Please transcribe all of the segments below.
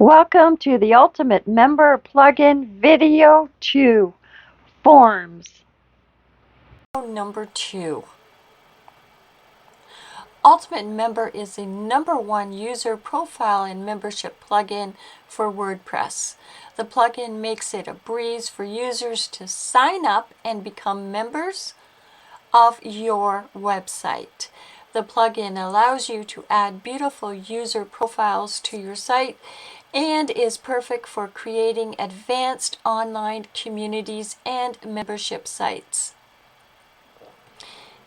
Welcome to the Ultimate Member Plugin Video 2, Forms. Number 2. Ultimate Member is the #1 user profile and membership plugin for WordPress. The plugin makes it a breeze for users to sign up and become members of your website. The plugin allows you to add beautiful user profiles to your site and is perfect for creating advanced online communities and membership sites.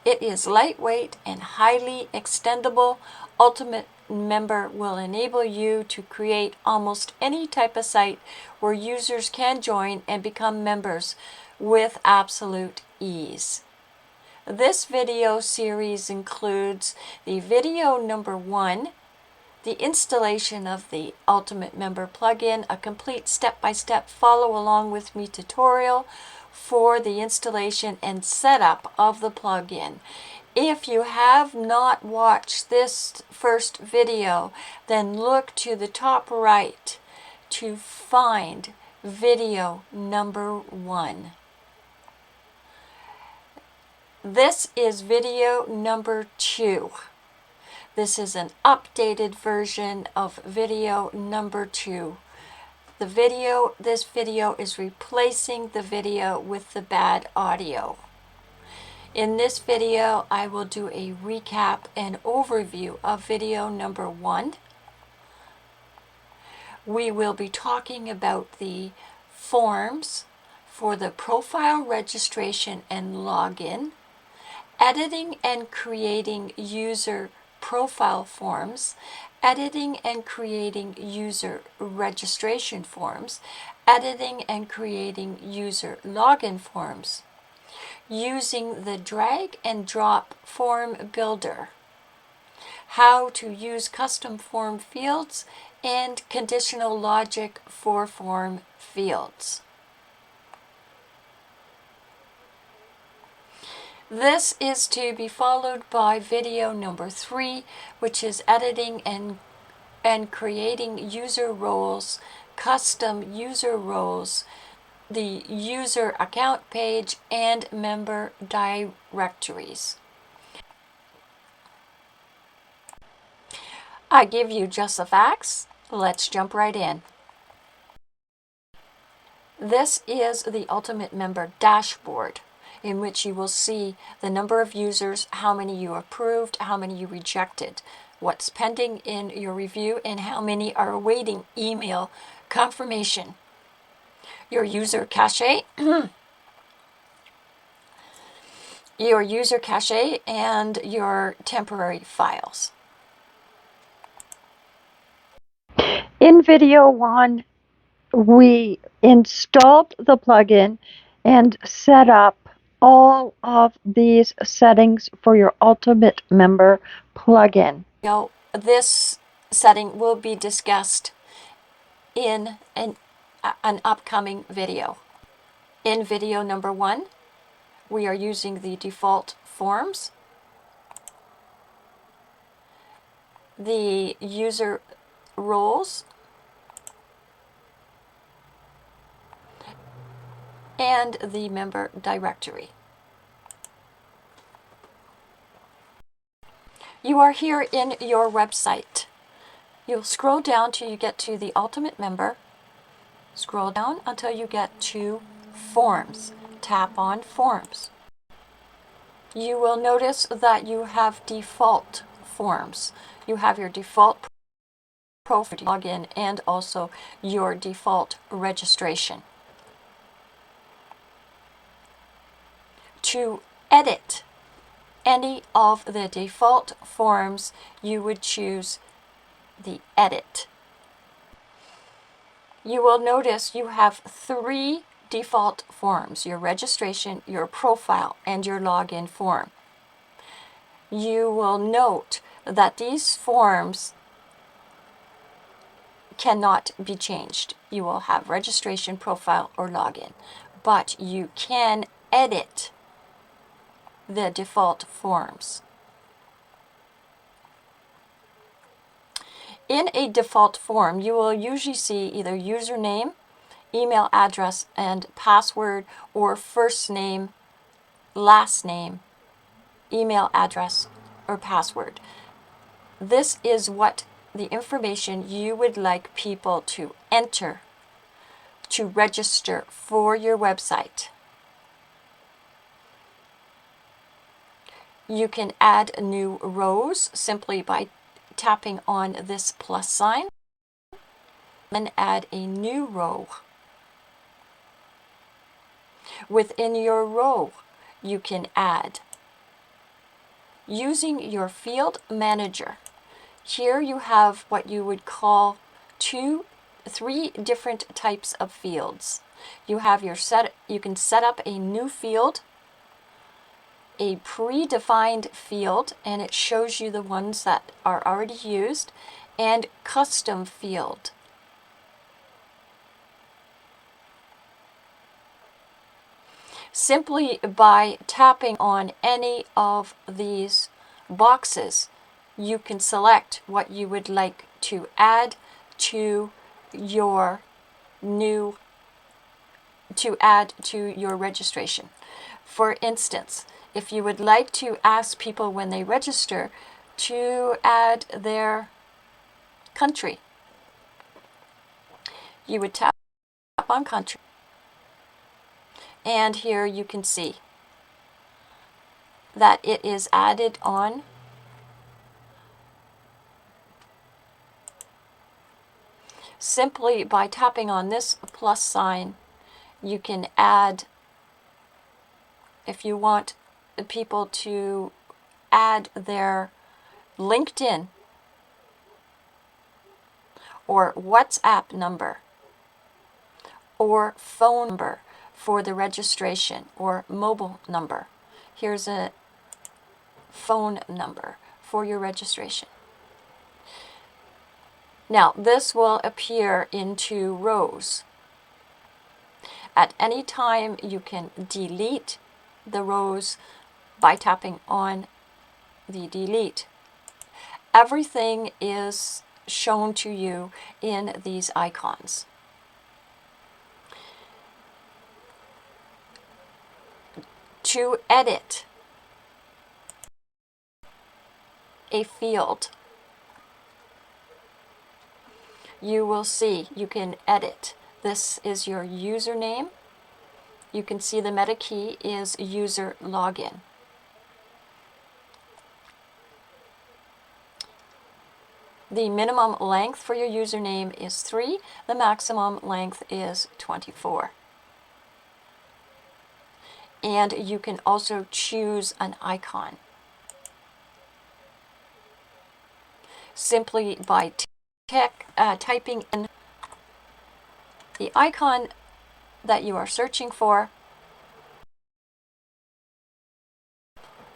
It is lightweight and highly extendable. Ultimate Member will enable you to create almost any type of site where users can join and become members with absolute ease. This video series includes the video number 1, the installation of the Ultimate Member plugin, a complete step-by-step follow along with me tutorial for the installation and setup of the plugin. If you have not watched this first video, then look to the top right to find video number 1. This is video number 2. This is an updated version of video number 2. This video is replacing the video with the bad audio. In this video, I will do a recap and overview of video number 1. We will be talking about the forms for the profile registration and login, editing and creating user profile forms, editing and creating user registration forms, editing and creating user login forms, using the drag and drop form builder, how to use custom form fields, and conditional logic for form fields. This is to be followed by video number 3, which is editing and creating user roles, custom user roles, the user account page, and member directories. I give you just the facts. Let's jump right in. This is the Ultimate Member dashboard, in which you will see the number of users, how many you approved, how many you rejected, what's pending in your review, and how many are awaiting email confirmation. Your user cache, your user cache, and your temporary files. In video 1, we installed the plugin and set up all of these settings for your Ultimate Member plugin. This setting will be discussed in an upcoming video. In video number 1, we are using the default forms, the user roles, and the member directory. You are here in your website. You'll scroll down till you get to the Ultimate Member. Scroll down until you get to Forms. Tap on Forms. You will notice that you have default forms. You have your default profile login and also your default registration. To edit any of the default forms, you would choose the Edit. You will notice you have 3 default forms: your registration, your profile, and your login form. You will note that these forms cannot be changed. You will have registration, profile, or login, but you can edit the default forms. In a default form, you will usually see either username, email address, and password, or first name, last name, email address, or password. This is what the information you would like people to enter to register for your website. You can add new rows simply by tapping on this plus sign, then add a new row. Within your row, you can add using your field manager. Here you have what you would call three different types of fields. You have you can set up a new field, a predefined field, and it shows you the ones that are already used, and custom field. Simply by tapping on any of these boxes, you can select what you would like to add to your registration. For instance, if you would like to ask people when they register to add their country, you would tap on country, and here you can see that it is added on. Simply by tapping on this plus sign, you can add, if you want people to add their LinkedIn or WhatsApp number or phone number for the registration, or mobile number. Here's a phone number for your registration. Now, this will appear in 2 rows. At any time, you can delete the rows by tapping on the delete. Everything is shown to you in these icons. To edit a field, you will see you can edit. This is your username. You can see the meta key is user login. The minimum length for your username is 3. The maximum length is 24. And you can also choose an icon. Simply by typing in the icon that you are searching for,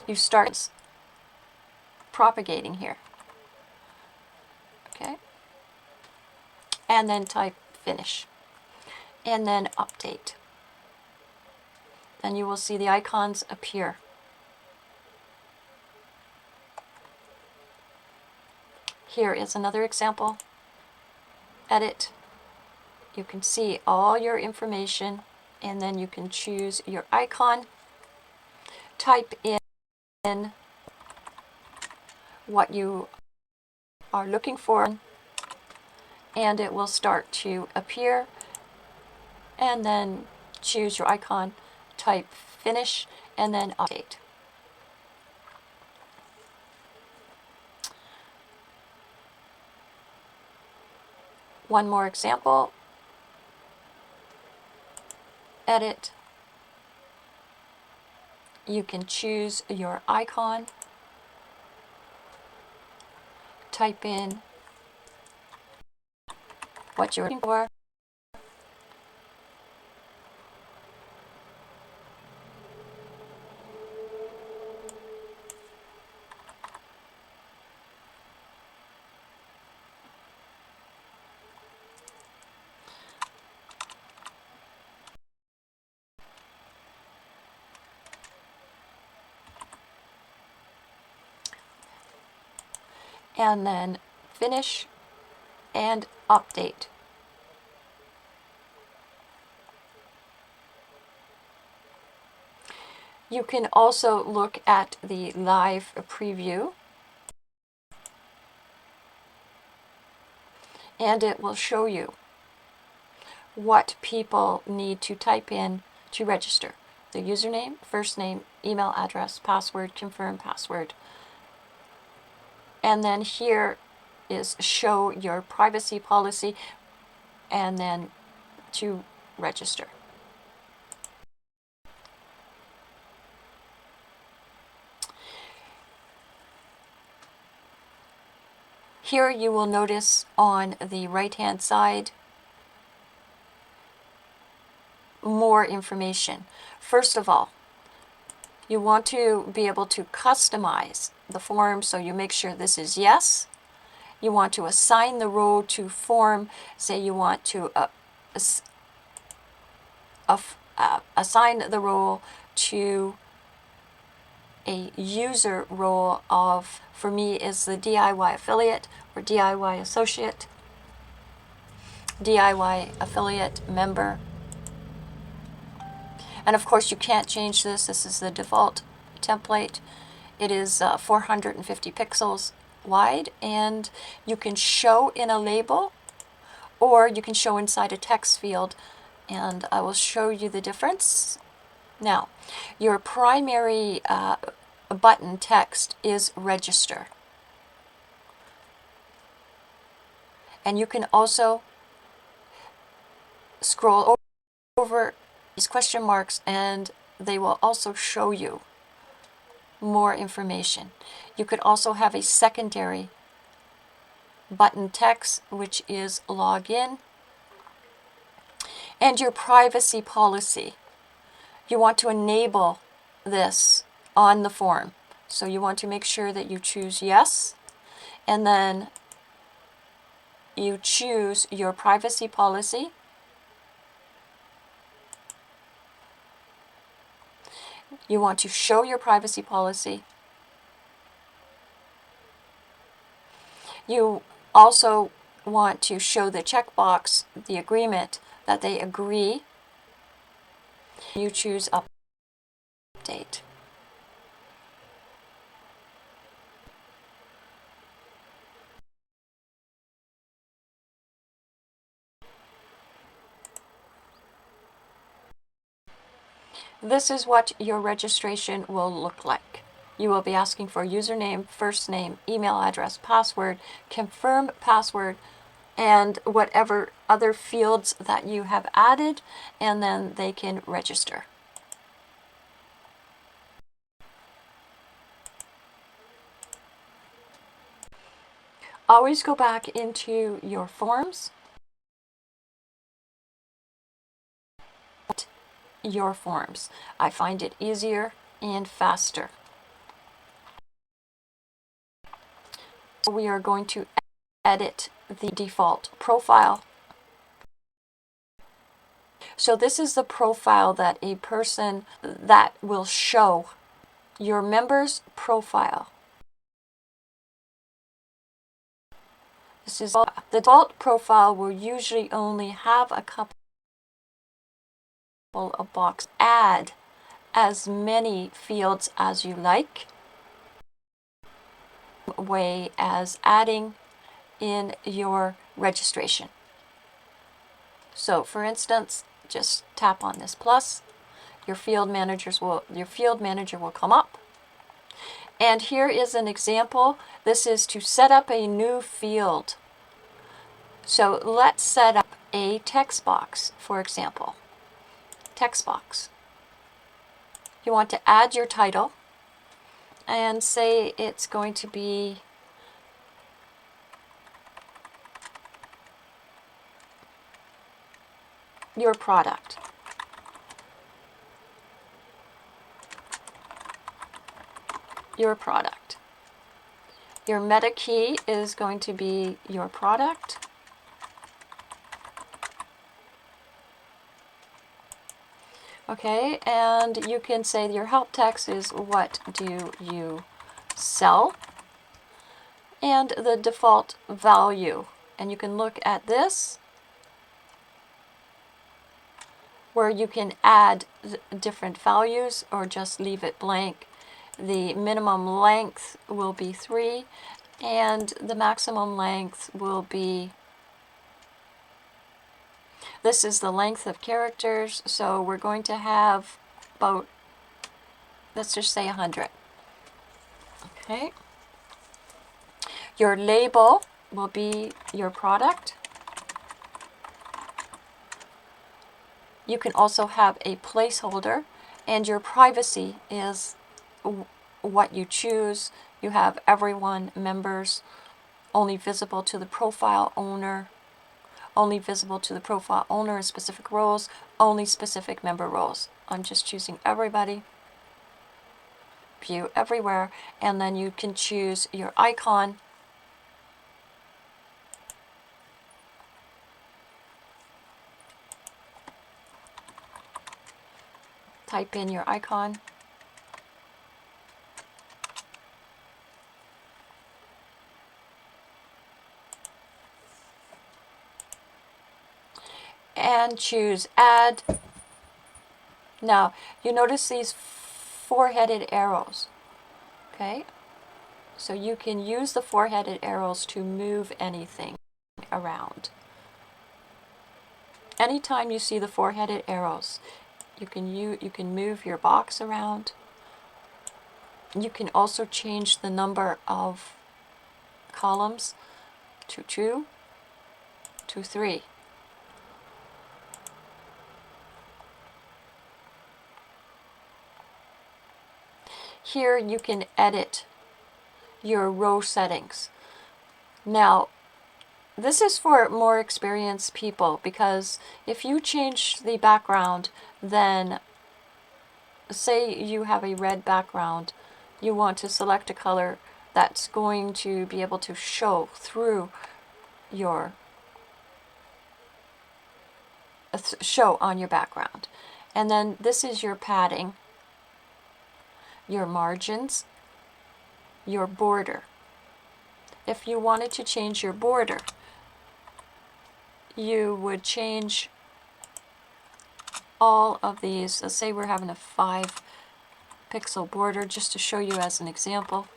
you start propagating here. Okay? And then type finish. And then update. And you will see the icons appear. Here is another example. Edit. You can see all your information, and then you can choose your icon. Type in what you are looking for, and it will start to appear. And then choose your icon, type finish, and then update. One more example. Edit. You can choose your icon, type in what you're looking for, and then finish, and update. You can also look at the live preview, and it will show you what people need to type in to register. The username, first name, email address, password, confirm password. And then here is show your privacy policy, and then to register. Here you will notice on the right hand side more information. First of all, you want to be able to customize the form, so you make sure this is yes. You want to assign the role to form. Say you want to assign the role to a user role of, for me, is the DIY affiliate or DIY associate, DIY affiliate member. And of course you can't change this. This is the default template. It is 450 pixels wide, and you can show in a label or you can show inside a text field, and I will show you the difference. Now, your primary button text is register. And you can also scroll over these question marks and they will also show you more information. You could also have a secondary button text, which is login, and your privacy policy. You want to enable this on the form. So you want to make sure that you choose yes, and then you choose your privacy policy. You want to show your privacy policy. You also want to show the checkbox, the agreement, that they agree. You choose update. This is what your registration will look like. You will be asking for username, first name, email address, password, confirm password, and whatever other fields that you have added, and then they can register. Always go back into your forms. Your forms. I find it easier and faster. We are going to edit the default profile. So this is the profile that a person that will show your member's profile. This is the default profile will usually only have a couple of boxes. Add as many fields as you like. Way as adding in your registration. So for instance, just tap on this plus. Your field manager will come up. And here is an example. This is to set up a new field. So let's set up a text box, for example. Text box. You want to add your title and say it's going to be your product. Your product. Your meta key is going to be your product. Okay, and you can say your help text is what do you sell? And the default value And you can look at this where you can add different values or just leave it blank. The minimum length will be 3 and the maximum length will be, this is the length of characters, so we're going to have about, let's just say 100. Okay. Your label will be your product. You can also have a placeholder, and your privacy is what you choose. You have everyone, members, only visible to the profile owner, only visible to the profile owner in specific roles, only specific member roles. I'm just choosing everybody, view everywhere, and then you can choose your icon. Type in your icon. And choose add. Now, you notice these four-headed arrows, okay? So you can use the four-headed arrows to move anything around. Anytime you see the four-headed arrows, you can move your box around. You can also change the number of columns to 2, to 3. Here you can edit your row settings. Now, this is for more experienced people, because if you change the background, then say you have a red background, you want to select a color that's going to be able to show through your show on your background. And then this is your padding, your margins, your border. If you wanted to change your border, you would change all of these. Let's say we're having a 5-pixel border, just to show you as an example.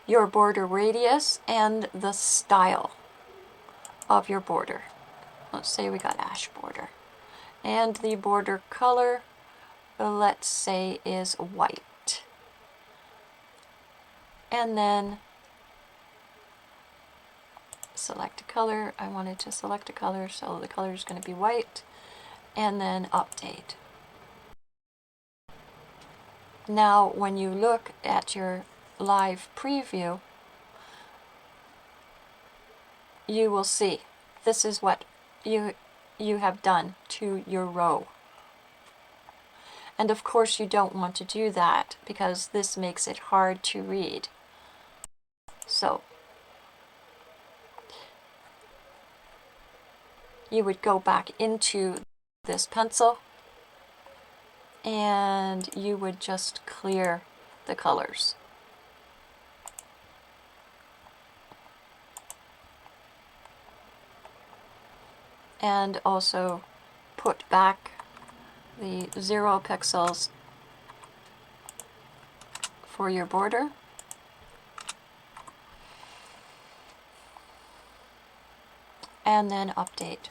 Your border radius and the style of your border. Let's say we got ash border. And the border color, let's say, is white. And then select a color. I wanted to select a color, so the color is going to be white. And then update. Now, when you look at your live preview, you will see this is what you have done to your row. And of course you don't want to do that, because this makes it hard to read. So you would go back into this pencil and you would just clear the colors. And also put back the 0 pixels for your border. And then update.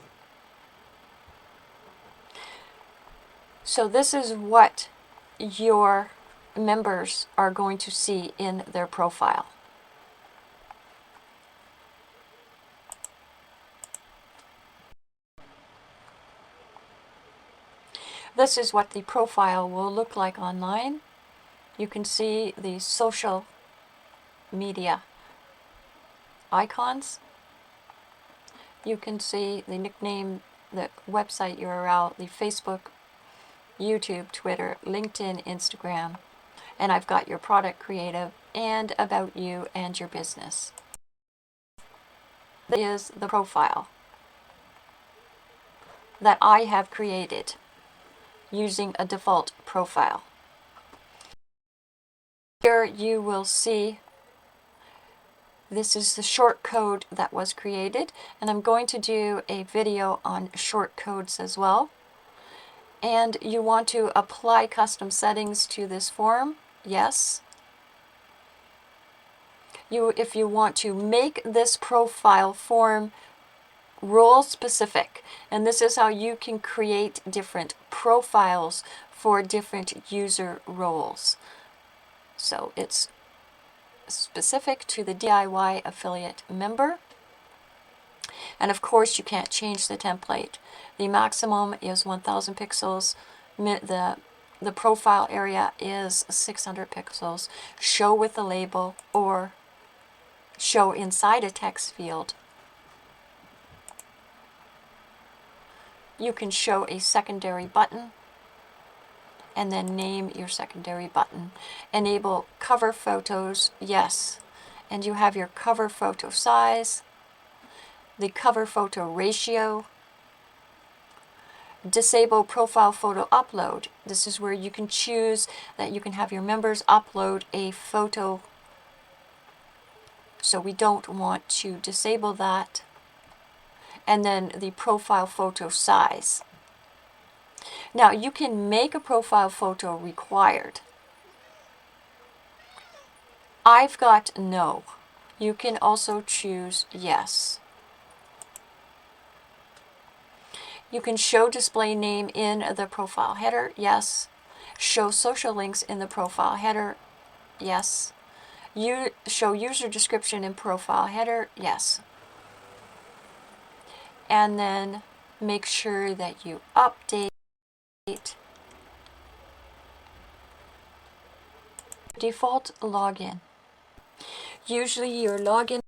So this is what your members are going to see in their profile. This is what the profile will look like online. You can see the social media icons. You can see the nickname, the website URL, the Facebook, YouTube, Twitter, LinkedIn, Instagram, and I've got your product creative and about you and your business. This is the profile that I have created using a default profile. Here you will see This is the short code that was created, and I'm going to do a video on short codes as well. And you want to apply custom settings to this form, yes. If you want to make this profile form role specific, and this is how you can create different profiles for different user roles. So it's specific to the DIY affiliate member. And of course you can't change the template. The maximum is 1000 pixels. The profile area is 600 pixels. Show with the label or show inside a text field. You can show a secondary button and then name your secondary button. Enable cover photos, yes. And you have your cover photo size, the cover photo ratio. Disable profile photo upload. This is where you can choose that you can have your members upload a photo. So we don't want to disable that. And then the profile photo size. Now you can make a profile photo required. I've got no. You can also choose yes. You can show display name in the profile header, yes. Show social links in the profile header, yes. Show user description in profile header, yes. And then make sure that you update default login. Usually your login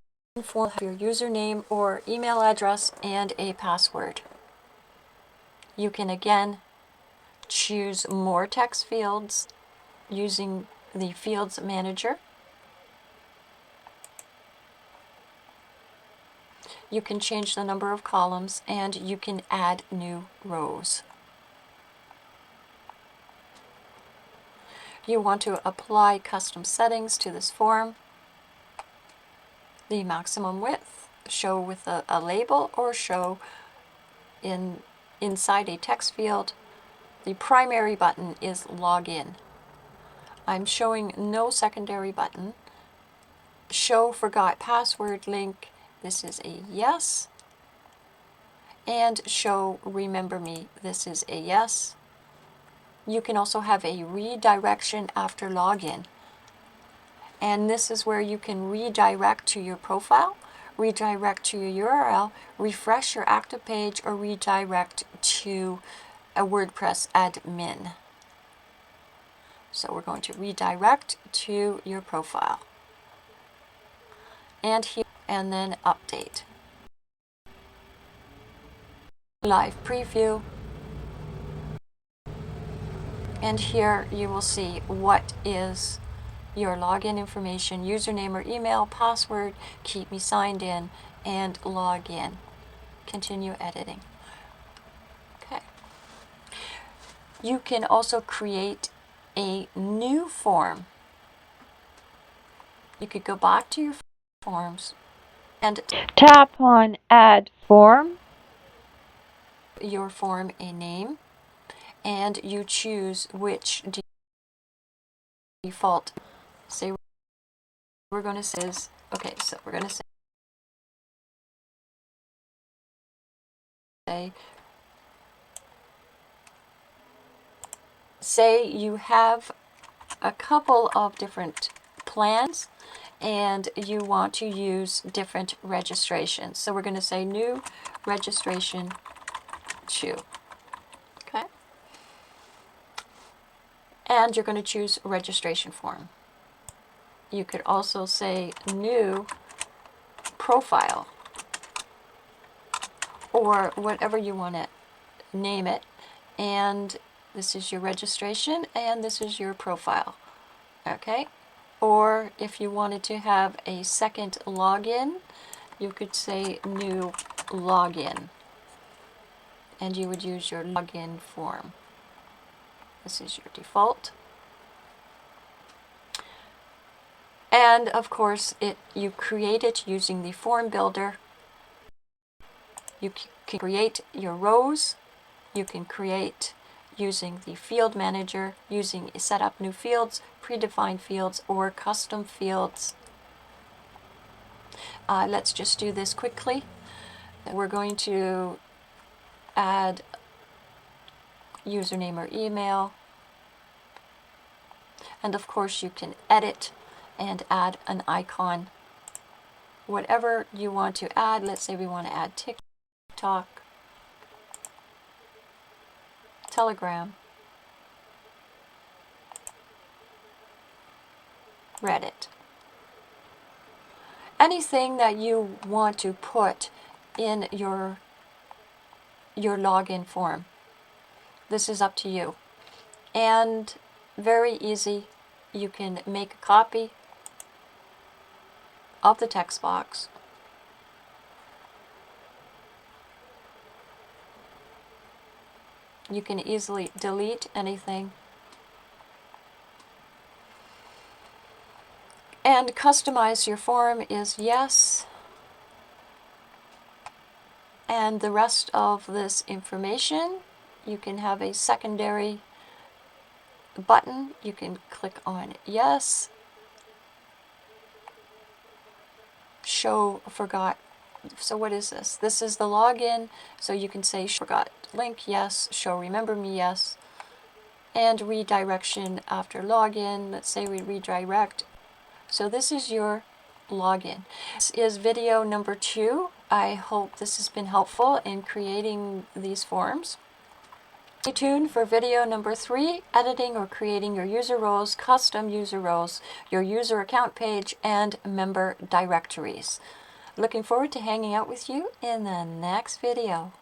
form will have your username or email address and a password. You can again choose more text fields using the Fields Manager. You can change the number of columns and you can add new rows. You want to apply custom settings to this form. The maximum width, show with a label or show inside a text field. The primary button is login. I'm showing no secondary button. Show forgot password link. This is a yes. And show remember me. This is a yes. You can also have a redirection after login. And this is where you can redirect to your profile, redirect to your URL, refresh your active page, or redirect to a WordPress admin. So we're going to redirect to your profile. And here, and then update. Live preview. And here you will see what is your login information, username or email, password, keep me signed in, and log in. Continue editing. Okay. You can also create a new form. You could go back to your forms and Tap on Add Form. your form a name, and you choose which default. Say we're going to say, okay, so we're going to say you have a couple of different plans and you want to use different registrations. So we're going to say new registration 2. Okay. And you're going to choose registration form. You could also say new profile or whatever you want to name it. And this is your registration and this is your profile. Okay. Or if you wanted to have a second login, you could say new login. And you would use your login form. This is your default. And of course, you create it using the form builder. You can create your rows. You can create using the field manager, using set up new fields, predefined fields, or custom fields. Let's just do this quickly. We're going to add username or email. And of course you can edit and add an icon. Whatever you want to add, let's say we want to add TikTok, Telegram, Reddit. Anything that you want to put in your login form. This is up to you. And very easy, you can make a copy of the text box. You can easily delete anything. And customize your form is yes. And the rest of this information, you can have a secondary button. You can click on yes. Show forgot. So what is this? This is the login. So you can say forgot link yes, show remember me yes, and redirection after login. Let's say we redirect. So this is your login. This is video number 2. I hope this has been helpful in creating these forms. Stay tuned for video number 3, editing or creating your user roles, custom user roles, your user account page, and member directories. Looking forward to hanging out with you in the next video.